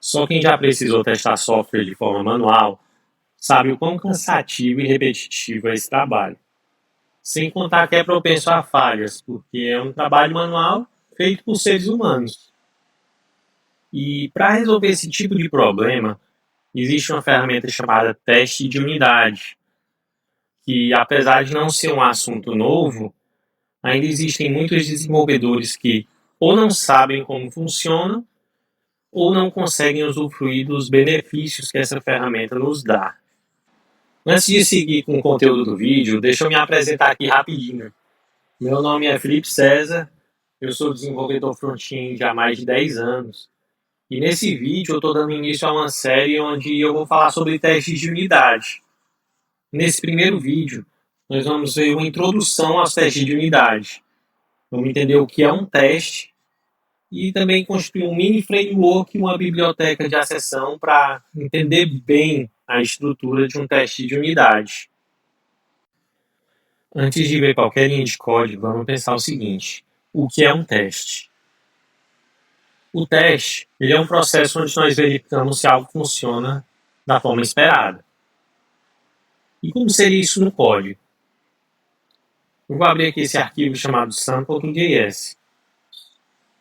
Só quem já precisou testar software de forma manual sabe o quão cansativo e repetitivo é esse trabalho. Sem contar que é propenso a falhas, porque é um trabalho manual feito por seres humanos. E para resolver esse tipo de problema, existe uma ferramenta chamada teste de unidade, que apesar de não ser um assunto novo, ainda existem muitos desenvolvedores que ou não sabem como funciona ou não conseguem usufruir dos benefícios que essa ferramenta nos dá. Antes de seguir com o conteúdo do vídeo, deixa eu me apresentar aqui rapidinho. Meu nome é Felipe César, eu sou desenvolvedor front-end há mais de 10 anos. E nesse vídeo eu estou dando início a uma série onde eu vou falar sobre testes de unidade. Nesse primeiro vídeo, nós vamos ver uma introdução aos testes de unidade. Vamos entender o que é um teste e também construir um mini framework e uma biblioteca de acessão para entender bem a estrutura de um teste de unidade. Antes de ver qualquer linha de código, vamos pensar o seguinte: o que é um teste? O teste ele é um processo onde nós verificamos se algo funciona da forma esperada. E como seria isso no código? Eu vou abrir aqui esse arquivo chamado sample.js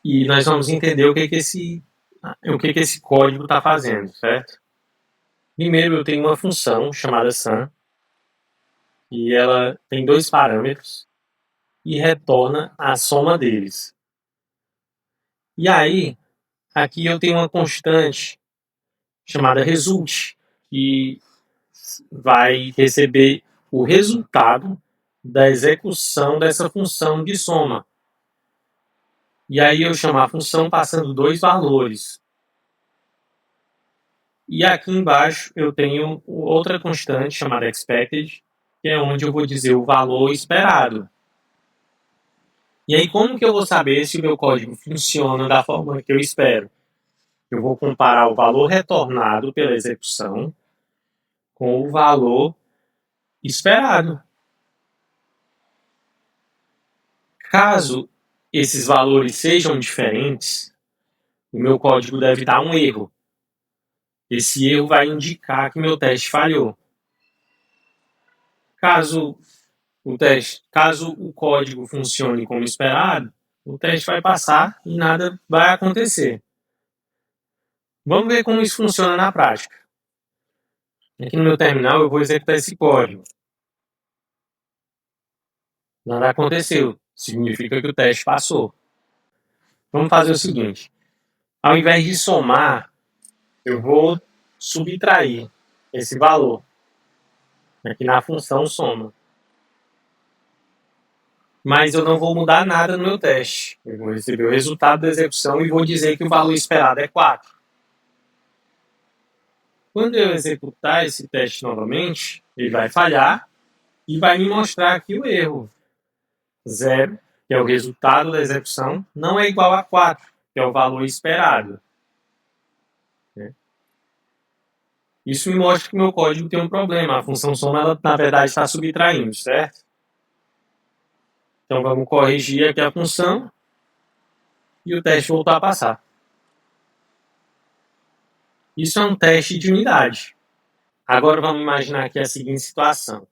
e nós vamos entender o que esse código está fazendo, certo? Primeiro eu tenho uma função chamada sum e ela tem dois parâmetros e retorna a soma deles. E aí, aqui eu tenho uma constante chamada result, que vai receber o resultado da execução dessa função de soma. E aí eu chamo a função passando dois valores. E aqui embaixo eu tenho outra constante chamada expected, que é onde eu vou dizer o valor esperado. E aí como que eu vou saber se o meu código funciona da forma que eu espero? Eu vou comparar o valor retornado pela execução com o valor esperado. Caso esses valores sejam diferentes, o meu código deve dar um erro. Esse erro vai indicar que meu teste falhou. Caso o código funcione como esperado, o teste vai passar e nada vai acontecer. Vamos ver como isso funciona na prática. Aqui no meu terminal eu vou executar esse código. Nada aconteceu. Significa que o teste passou. Vamos fazer o seguinte. Ao invés de somar, eu vou subtrair esse valor aqui na função soma. Mas eu não vou mudar nada no meu teste. Eu vou receber o resultado da execução e vou dizer que o valor esperado é 4. Quando eu executar esse teste novamente, ele vai falhar e vai me mostrar aqui o erro. 0, que é o resultado da execução, não é igual a 4, que é o valor esperado. Isso me mostra que meu código tem um problema. A função soma, ela, na verdade, está subtraindo, certo? Então vamos corrigir aqui a função e o teste voltar a passar. Isso é um teste de unidade. Agora vamos imaginar aqui a seguinte situação.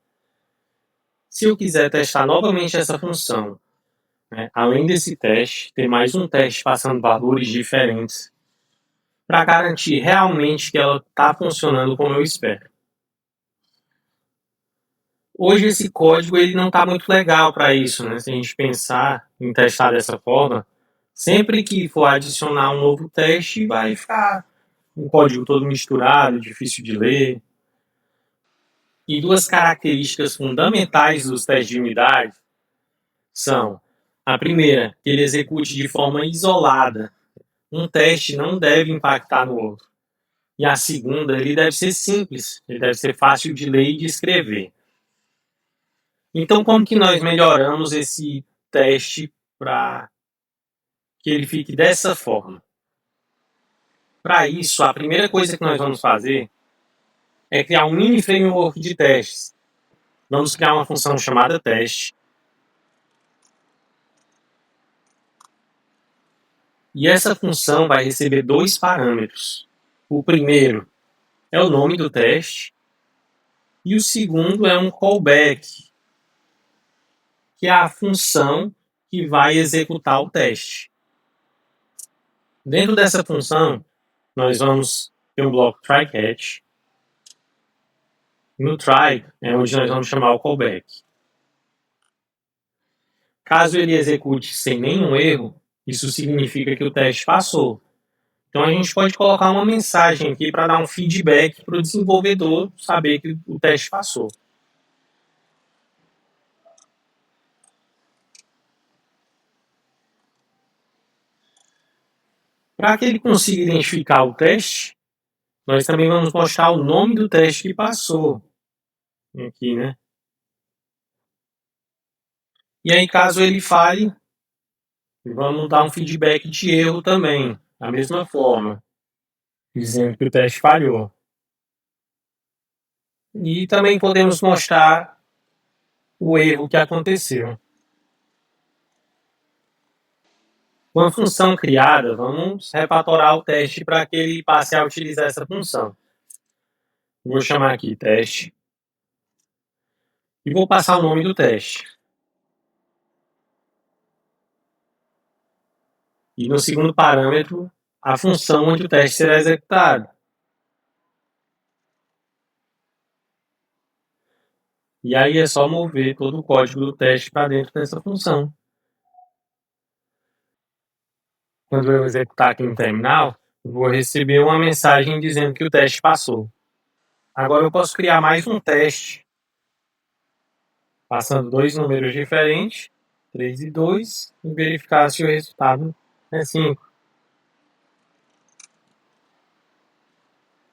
Se eu quiser testar novamente essa função, além desse teste, ter mais um teste passando valores diferentes, para garantir realmente que ela está funcionando como eu espero. Hoje esse código ele não está muito legal para isso, né? Se a gente pensar em testar dessa forma, sempre que for adicionar um novo teste, vai ficar um código todo misturado, difícil de ler. E duas características fundamentais dos testes de unidade são: a primeira, que ele execute de forma isolada. Um teste não deve impactar no outro. E a segunda, ele deve ser simples, ele deve ser fácil de ler e de escrever. Então, como que nós melhoramos esse teste para que ele fique dessa forma? Para isso, a primeira coisa que nós vamos fazer é criar um mini framework de testes. Vamos criar uma função chamada teste. E essa função vai receber dois parâmetros. O primeiro é o nome do teste e o segundo é um callback, que é a função que vai executar o teste. Dentro dessa função, nós vamos ter um bloco try-catch. No try é onde nós vamos chamar o callback. Caso ele execute sem nenhum erro, isso significa que o teste passou. Então a gente pode colocar uma mensagem aqui para dar um feedback para o desenvolvedor saber que o teste passou. Para que ele consiga identificar o teste, nós também vamos mostrar o nome do teste que passou. Aqui, né? E aí, caso ele falhe, vamos dar um feedback de erro também, da mesma forma, dizendo que o teste falhou. E também podemos mostrar o erro que aconteceu. Com a função criada, vamos refatorar o teste para que ele passe a utilizar essa função. Vou chamar aqui teste e vou passar o nome do teste. E no segundo parâmetro, a função onde o teste será executado. E aí é só mover todo o código do teste para dentro dessa função. Quando eu executar aqui no terminal, eu vou receber uma mensagem dizendo que o teste passou. Agora eu posso criar mais um teste, passando dois números diferentes, 3 e 2, e verificar se o resultado é 5.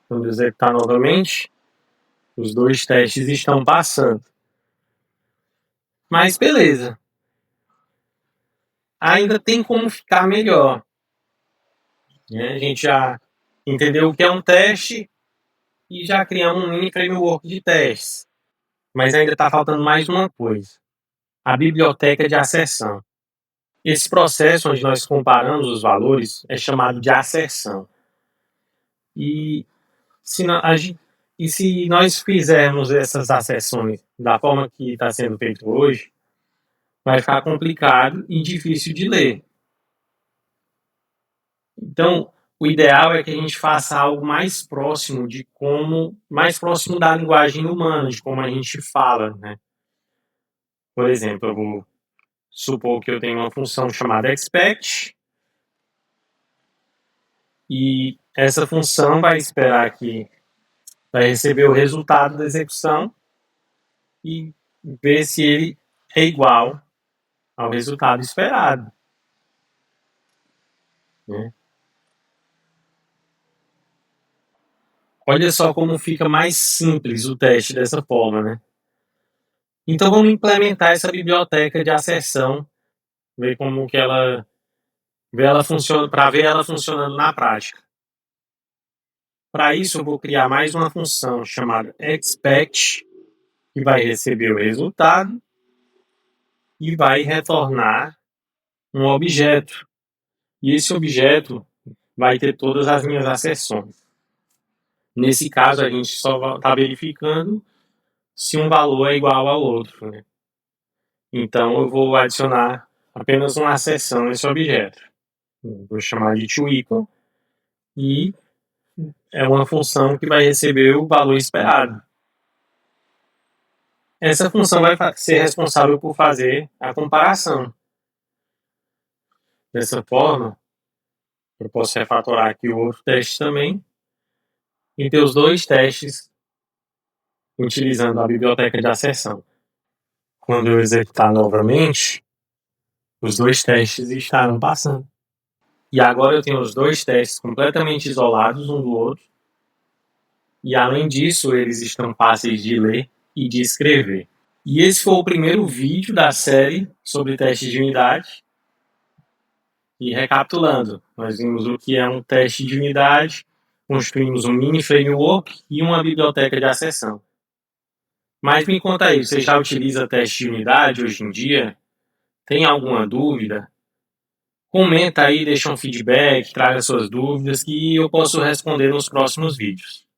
Quando eu executar novamente, os dois testes estão passando. Mas beleza. Ainda tem como ficar melhor. A gente já entendeu o que é um teste e já criamos um mini framework de testes. Mas ainda está faltando mais uma coisa: a biblioteca de asserção. Esse processo onde nós comparamos os valores é chamado de asserção. E se nós fizermos essas asserções da forma que está sendo feito hoje, vai ficar complicado e difícil de ler. Então, o ideal é que a gente faça algo mais próximo da linguagem humana, de como a gente fala, né? Por exemplo, eu vou supor que eu tenho uma função chamada expect e essa função vai esperar que vai receber o resultado da execução e ver se ele é igual ao resultado esperado, né? Olha só como fica mais simples o teste dessa forma, né? Então vamos implementar essa biblioteca de asserção, ver como que ela funciona, para ver ela funcionando na prática. Para isso eu vou criar mais uma função chamada expect, que vai receber o resultado e vai retornar um objeto. E esse objeto vai ter todas as minhas asserções. Nesse caso, a gente só está verificando se um valor é igual ao outro, né? Então, eu vou adicionar apenas uma asserção nesse objeto. Vou chamar de toEqual e é uma função que vai receber o valor esperado. Essa função vai ser responsável por fazer a comparação. Dessa forma, eu posso refatorar aqui o outro teste também e ter os dois testes utilizando a biblioteca de asserção. Quando eu executar novamente, os dois testes estarão passando. E agora eu tenho os dois testes completamente isolados um do outro. E além disso, eles estão fáceis de ler e de escrever. E esse foi o primeiro vídeo da série sobre testes de unidade. E recapitulando, nós vimos o que é um teste de unidade, construímos um mini framework e uma biblioteca de asserção. Mas me conta aí, você já utiliza teste de unidade hoje em dia? Tem alguma dúvida? Comenta aí, deixa um feedback, traga suas dúvidas que eu posso responder nos próximos vídeos.